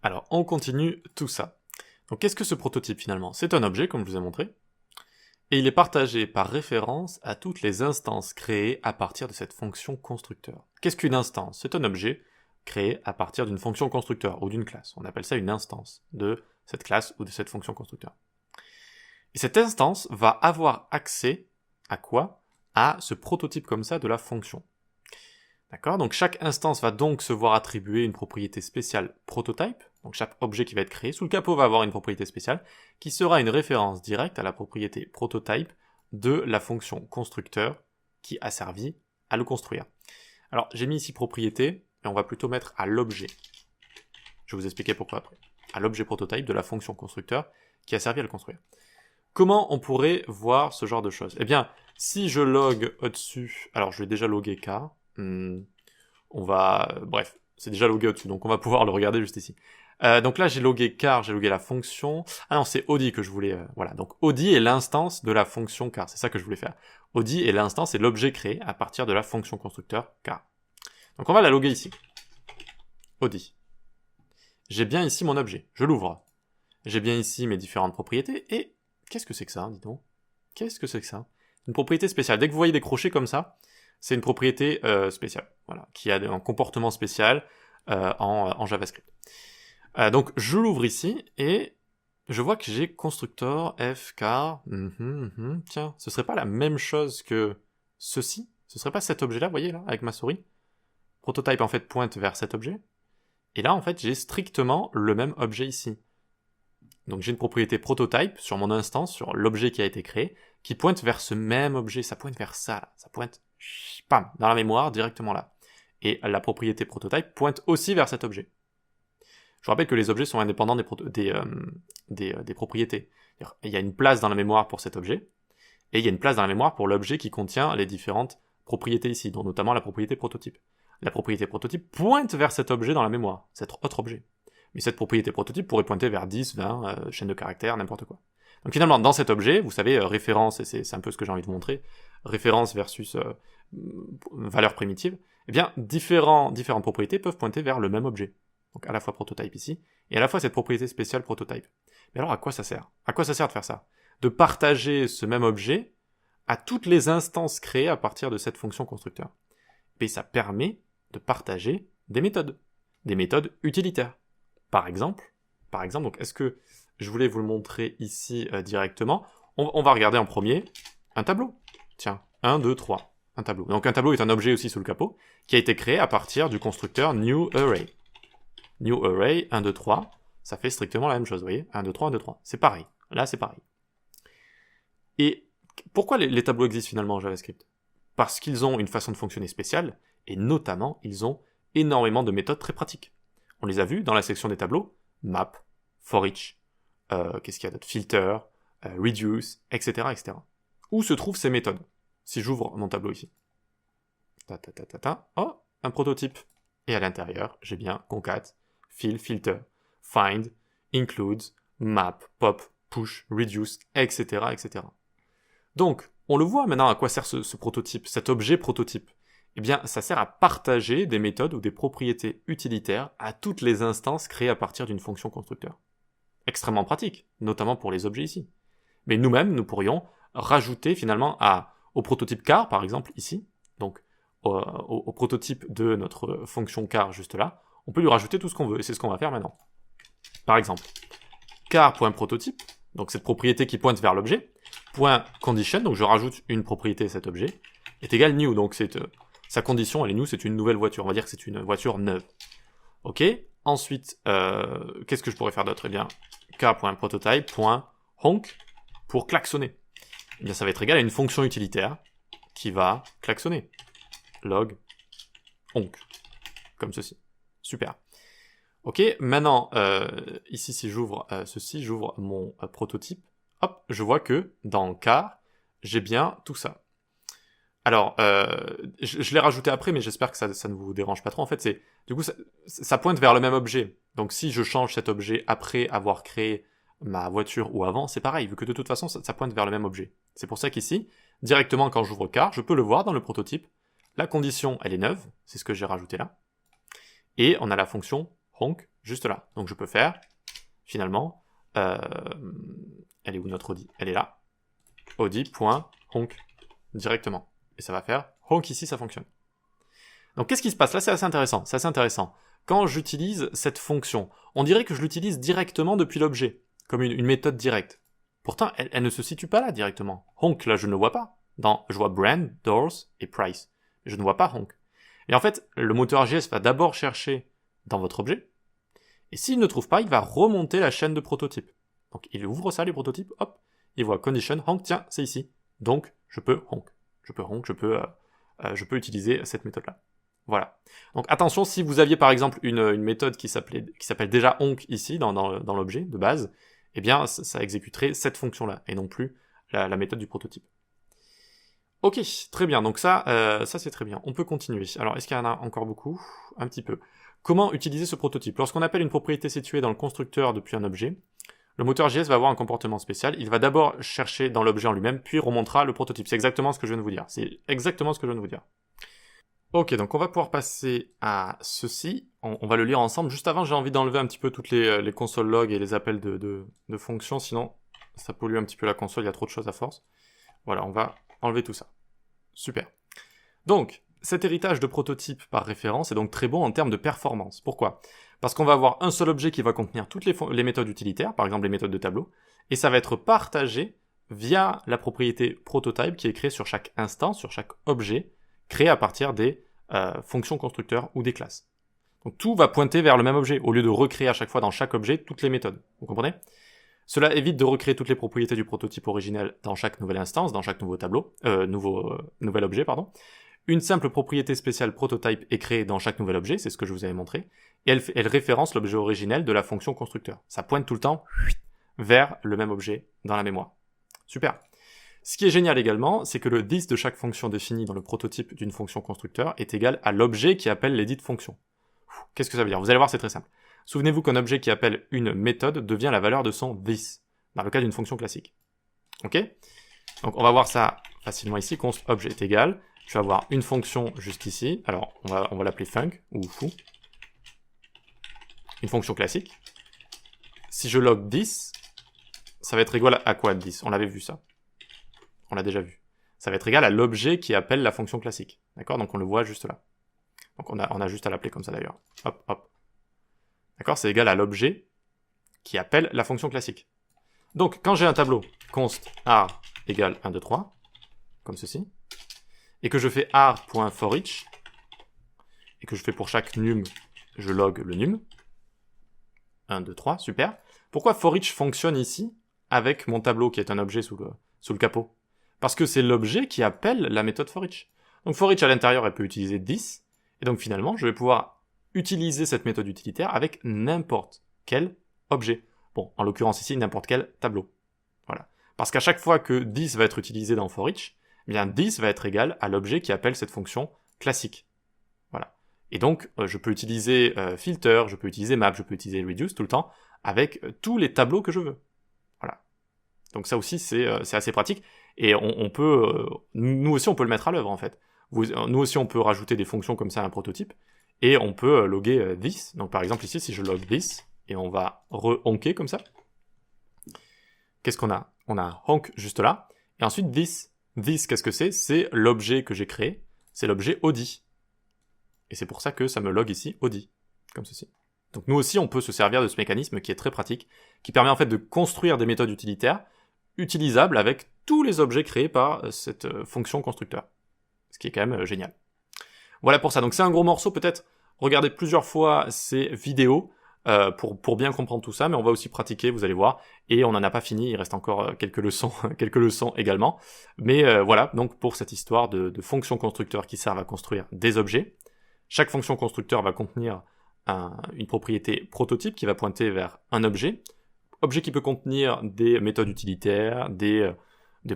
Alors, on continue tout ça. Donc, qu'est-ce que ce prototype finalement? C'est un objet, comme je vous ai montré, et il est partagé par référence à toutes les instances créées à partir de cette fonction constructeur. Qu'est-ce qu'une instance? C'est un objet créé à partir d'une fonction constructeur ou d'une classe. On appelle ça une instance de cette classe ou de cette fonction constructeur. Et cette instance va avoir accès à quoi? À ce prototype comme ça de la fonction. D'accord? Donc chaque instance va donc se voir attribuer une propriété spéciale prototype. Donc chaque objet qui va être créé sous le capot va avoir une propriété spéciale qui sera une référence directe à la propriété prototype de la fonction constructeur qui a servi à le construire. Alors j'ai mis ici propriété et on va plutôt mettre à l'objet. Je vais vous expliquer pourquoi après. À l'objet prototype de la fonction constructeur qui a servi à le construire. Comment on pourrait voir ce genre de choses? Eh bien, si je log au-dessus, alors je vais déjà loguer K, on va, bref, c'est déjà logué au-dessus, donc on va pouvoir le regarder juste ici. Donc là, j'ai logué car, j'ai logué la fonction. Ah non, c'est Audi que je voulais, voilà. Donc Audi est l'instance de la fonction car, c'est ça que je voulais faire. Audi est l'instance et l'objet créé à partir de la fonction constructeur car. Donc on va la loguer ici. Audi. J'ai bien ici mon objet, je l'ouvre. J'ai bien ici mes différentes propriétés et qu'est-ce que c'est que ça, dis donc? Qu'est-ce que c'est que ça? Une propriété spéciale. Dès que vous voyez des crochets comme ça, c'est une propriété spéciale, voilà, qui a un comportement spécial en JavaScript. Donc je l'ouvre ici et je vois que j'ai constructor f car. Tiens, ce serait pas la même chose que ceci? Ce serait pas cet objet-là, vous voyez là, avec ma souris? Prototype en fait pointe vers cet objet. Et là en fait j'ai strictement le même objet ici. Donc j'ai une propriété prototype sur mon instance, sur l'objet qui a été créé, qui pointe vers ce même objet, ça pointe vers ça, là. Ça pointe, pam, dans la mémoire, directement là. Et la propriété prototype pointe aussi vers cet objet. Je vous rappelle que les objets sont indépendants des propriétés. Il y a une place dans la mémoire pour cet objet, et il y a une place dans la mémoire pour l'objet qui contient les différentes propriétés ici, dont notamment la propriété prototype. La propriété prototype pointe vers cet objet dans la mémoire, cet autre objet. Mais cette propriété prototype pourrait pointer vers 10, 20, chaînes de caractères, n'importe quoi. Donc finalement, dans cet objet, vous savez, référence, et c'est un peu ce que j'ai envie de montrer, référence versus valeur primitive, eh bien, différentes propriétés peuvent pointer vers le même objet. Donc à la fois prototype ici, et à la fois cette propriété spéciale prototype. Mais alors à quoi ça sert? À quoi ça sert de faire ça? De partager ce même objet à toutes les instances créées à partir de cette fonction constructeur. Et ça permet de partager des méthodes utilitaires. Par exemple, donc est-ce que je voulais vous le montrer ici directement? On va regarder en premier un tableau. Tiens, 1, 2, 3, un tableau. Donc un tableau est un objet aussi sous le capot, qui a été créé à partir du constructeur newArray. NewArray, 1, 2, 3, ça fait strictement la même chose, vous voyez? 1, 2, 3, 1, 2, 3. C'est pareil. Là, c'est pareil. Et pourquoi les tableaux existent finalement en JavaScript? Parce qu'ils ont une façon de fonctionner spéciale, et notamment, ils ont énormément de méthodes très pratiques. On les a vus dans la section des tableaux, map, for each, qu'est-ce qu'il y a d'autre, filter, reduce, etc., etc. Où se trouvent ces méthodes? Si j'ouvre mon tableau ici. Oh, un prototype. Et à l'intérieur, j'ai bien concat, fill, filter, find, includes, map, pop, push, reduce, etc., etc. Donc, on le voit maintenant à quoi sert ce prototype, cet objet prototype. Eh bien, ça sert à partager des méthodes ou des propriétés utilitaires à toutes les instances créées à partir d'une fonction constructeur. Extrêmement pratique, notamment pour les objets ici. Mais nous-mêmes, nous pourrions rajouter finalement au prototype car, par exemple, ici, donc au prototype de notre fonction car juste là, on peut lui rajouter tout ce qu'on veut, et c'est ce qu'on va faire maintenant. Par exemple, car.prototype, donc cette propriété qui pointe vers l'objet, .condition, donc je rajoute une propriété à cet objet, est égal new, donc c'est sa condition, elle est new, c'est une nouvelle voiture, on va dire que c'est une voiture neuve. Ok, ensuite, qu'est-ce que je pourrais faire d'autre? Eh bien, car.prototype.honk pour klaxonner. Eh bien, ça va être égal à une fonction utilitaire qui va klaxonner. Log honk, comme ceci. Super. Ok, maintenant, ici, si j'ouvre ceci, j'ouvre mon prototype, hop, je vois que dans car, j'ai bien tout ça. Alors, je l'ai rajouté après, mais j'espère que ça ne vous dérange pas trop. En fait, du coup, ça pointe vers le même objet. Donc, si je change cet objet après avoir créé ma voiture ou avant, c'est pareil, vu que de toute façon, ça pointe vers le même objet. C'est pour ça qu'ici, directement quand j'ouvre car, je peux le voir dans le prototype. La condition, elle est neuve, c'est ce que j'ai rajouté là. Et on a la fonction honk juste là. Donc je peux faire, finalement, elle est où notre Audi? Elle est là. Audi.honk directement. Et ça va faire honk ici, ça fonctionne. Donc qu'est-ce qui se passe? Là, c'est assez intéressant. C'est assez intéressant. Quand j'utilise cette fonction, on dirait que je l'utilise directement depuis l'objet, comme une méthode directe. Pourtant, elle ne se situe pas là directement. Honk, là, je ne le vois pas. Je vois brand, doors et price. Je ne vois pas honk. Et en fait, le moteur JS va d'abord chercher dans votre objet. Et s'il ne trouve pas, il va remonter la chaîne de prototypes. Donc il ouvre ça, les prototypes, hop, il voit condition, honk, tiens, c'est ici. Donc je peux honk. Je peux utiliser cette méthode-là. Voilà. Donc attention, si vous aviez par exemple une méthode qui s'appelle déjà honk ici, dans l'objet de base, eh bien ça exécuterait cette fonction-là, et non plus la méthode du prototype. Ok, très bien, donc ça c'est très bien. On peut continuer. Alors, est-ce qu'il y en a encore beaucoup? Un petit peu. Comment utiliser ce prototype? Lorsqu'on appelle une propriété située dans le constructeur depuis un objet, le moteur JS va avoir un comportement spécial. Il va d'abord chercher dans l'objet en lui-même, puis remontera le prototype. C'est exactement ce que je viens de vous dire. C'est exactement ce que je viens de vous dire. Ok, donc on va pouvoir passer à ceci. On va le lire ensemble. Juste avant, j'ai envie d'enlever un petit peu toutes les consoles log et les appels de fonctions, sinon ça pollue un petit peu la console, il y a trop de choses à force. Voilà, on va enlever tout ça. Super. Donc, cet héritage de prototype par référence est donc très bon en termes de performance. Pourquoi? Parce qu'on va avoir un seul objet qui va contenir toutes les méthodes utilitaires, par exemple les méthodes de tableau, et ça va être partagé via la propriété prototype qui est créée sur chaque instance, sur chaque objet, créé à partir des fonctions constructeurs ou des classes. Donc tout va pointer vers le même objet, au lieu de recréer à chaque fois dans chaque objet toutes les méthodes. Vous comprenez? Cela évite de recréer toutes les propriétés du prototype originel dans chaque nouvelle instance, dans chaque nouveau tableau, nouvel objet, pardon. Une simple propriété spéciale prototype est créée dans chaque nouvel objet, c'est ce que je vous avais montré, et elle référence l'objet originel de la fonction constructeur. Ça pointe tout le temps vers le même objet dans la mémoire. Super. Ce qui est génial également, c'est que le this de chaque fonction définie dans le prototype d'une fonction constructeur est égal à l'objet qui appelle les dites fonctions. Qu'est-ce que ça veut dire? Vous allez voir, c'est très simple. Souvenez-vous qu'un objet qui appelle une méthode devient la valeur de son this, dans le cas d'une fonction classique. Ok? Donc on va voir ça facilement ici, const objet est égal, je vais avoir une fonction juste ici, alors on va l'appeler func, ou foo, une fonction classique. Si je log this, ça va être égal à quoi this? On l'avait vu ça. On l'a déjà vu. Ça va être égal à l'objet qui appelle la fonction classique. D'accord? Donc on le voit juste là. Donc on a juste à l'appeler comme ça d'ailleurs. Hop, hop. D'accord? C'est égal à l'objet qui appelle la fonction classique. Donc, quand j'ai un tableau const ar égale 1, 2, 3, comme ceci, et que je fais ar.forEach, et que je fais pour chaque num, je log le num, 1, 2, 3, super. Pourquoi forEach fonctionne ici avec mon tableau qui est un objet sous le capot? Parce que c'est l'objet qui appelle la méthode forEach. Donc forEach à l'intérieur, elle peut utiliser this, et donc finalement, je vais pouvoir utiliser cette méthode utilitaire avec n'importe quel objet. Bon, en l'occurrence ici, n'importe quel tableau. Voilà. Parce qu'à chaque fois que this va être utilisé dans forEach, eh bien this va être égal à l'objet qui appelle cette fonction classique. Voilà. Et donc, je peux utiliser filter, je peux utiliser map, je peux utiliser reduce tout le temps avec tous les tableaux que je veux. Voilà. Donc ça aussi, c'est assez pratique. Et on peut, nous aussi, on peut le mettre à l'œuvre en fait. Nous aussi, on peut rajouter des fonctions comme ça à un prototype. Et on peut loguer this. Donc par exemple ici, si je log this, et on va re-honker comme ça. Qu'est-ce qu'on a? On a un honk juste là. Et ensuite this. This, qu'est-ce que c'est? C'est l'objet que j'ai créé. C'est l'objet Audi. Et c'est pour ça que ça me log ici Audi. Comme ceci. Donc nous aussi, on peut se servir de ce mécanisme qui est très pratique, qui permet en fait de construire des méthodes utilitaires utilisables avec tous les objets créés par cette fonction constructeur. Ce qui est quand même génial. Voilà pour ça. Donc c'est un gros morceau, peut-être regardez plusieurs fois ces vidéos pour bien comprendre tout ça, mais on va aussi pratiquer, vous allez voir, et on n'en a pas fini, il reste encore quelques leçons également. Mais voilà, donc pour cette histoire de fonctions constructeurs qui servent à construire des objets, chaque fonction constructeur va contenir une propriété prototype qui va pointer vers un objet qui peut contenir des méthodes utilitaires, des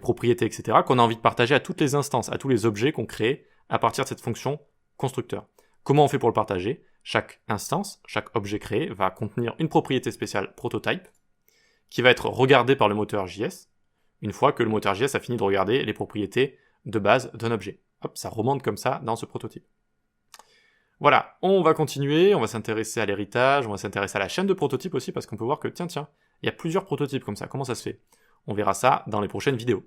propriétés, etc., qu'on a envie de partager à toutes les instances, à tous les objets qu'on crée à partir de cette fonction constructeur. Comment on fait pour le partager? Chaque instance, chaque objet créé va contenir une propriété spéciale prototype qui va être regardée par le moteur JS une fois que le moteur JS a fini de regarder les propriétés de base d'un objet. Hop, ça remonte comme ça dans ce prototype. Voilà, on va continuer, on va s'intéresser à l'héritage, on va s'intéresser à la chaîne de prototypes aussi, parce qu'on peut voir que, tiens, il y a plusieurs prototypes comme ça, comment ça se fait? On verra ça dans les prochaines vidéos.